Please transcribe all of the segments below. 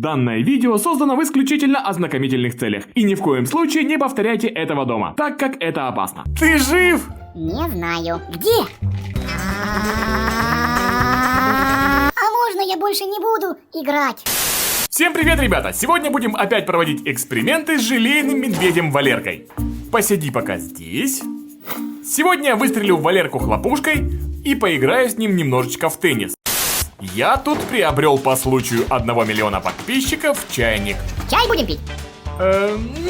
Данное видео создано в исключительно ознакомительных целях, и ни в коем случае не повторяйте этого дома, так как это опасно. Ты жив? Не знаю. Где? А можно я больше не буду играть? Всем привет, ребята! Сегодня будем опять проводить эксперименты с желейным медведем Валеркой. Посиди пока здесь. Сегодня я выстрелю в Валерку хлопушкой и поиграю с ним немножечко в теннис. Я тут приобрел по случаю 1 миллиона подписчиков чайник. Чай будем пить?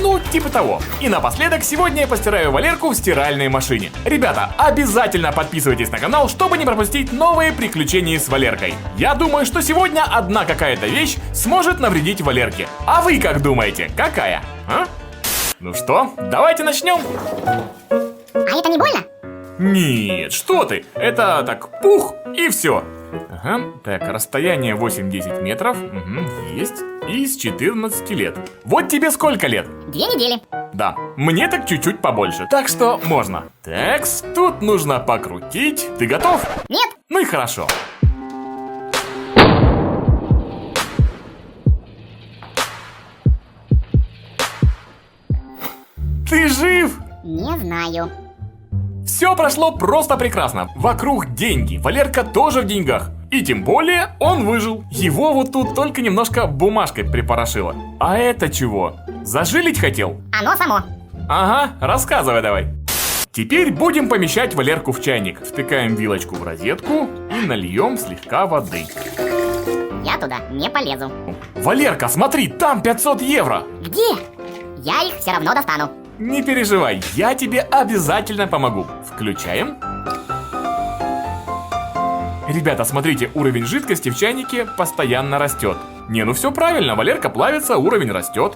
Ну, типа того. И напоследок, сегодня я постираю Валерку в стиральной машине. Ребята, обязательно подписывайтесь на канал, чтобы не пропустить новые приключения с Валеркой. Я думаю, что сегодня одна какая-то вещь сможет навредить Валерке. А вы как думаете, какая? А? Ну что, давайте начнем. А это не больно? Нет, что ты, это так пух и все. Ага, так, расстояние 8-10 метров, есть, и с 14 лет. Вот тебе сколько лет? 2 недели. Да, мне так чуть-чуть побольше, так что можно. Так, тут нужно покрутить. Ты готов? Нет. Ну и хорошо. Ты жив? Не знаю. Все прошло просто прекрасно. Вокруг деньги. Валерка тоже в деньгах. И тем более он выжил. Его вот тут только немножко бумажкой припорошило. А это чего? Зажилить хотел? Оно само. Ага, рассказывай давай. Теперь будем помещать Валерку в чайник. Втыкаем вилочку в розетку и нальем слегка воды. Я туда не полезу. Валерка, смотри, там 500 евро. Где? Я их все равно достану. Не переживай, я тебе обязательно помогу. Включаем. Ребята, смотрите, уровень жидкости в чайнике постоянно растет. Не, ну все правильно, Валерка плавится, уровень растет.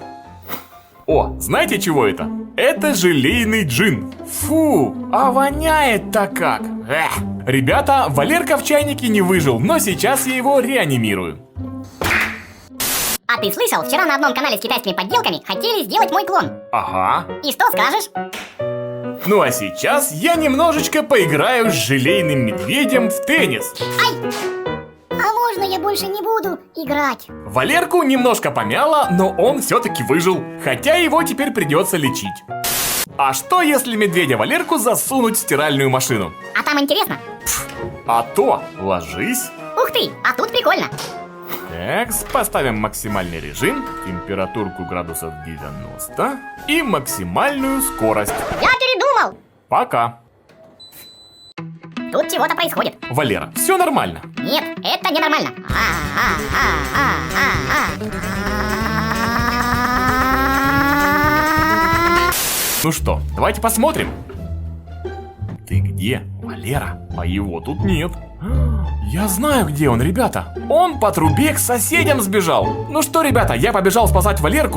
О, знаете, чего это? Это желейный джин. Фу, а воняет-то как. Эх. Ребята, Валерка в чайнике не выжил, но сейчас я его реанимирую. А ты слышал, вчера на одном канале с китайскими подделками хотели сделать мой клон. Ага. И что скажешь? Ну а сейчас я немножечко поиграю с желейным медведем в теннис. Ай! А можно я больше не буду играть? Валерку немножко помяло, но он все-таки выжил, хотя его теперь придется лечить. А что, если медведя Валерку засунуть в стиральную машину? А там интересно? А то, ложись. Ух ты, а тут прикольно. Так, поставим максимальный режим, температурку градусов 90 и максимальную скорость. Я передумал. Пока. Тут чего-то происходит. Валера, все нормально. Нет, это ненормально. Ну что, давайте посмотрим. Ты где, Валера? А его тут нет. Я знаю, где он, ребята. Он по трубе к соседям сбежал. Ну что, ребята, я побежал спасать Валерку.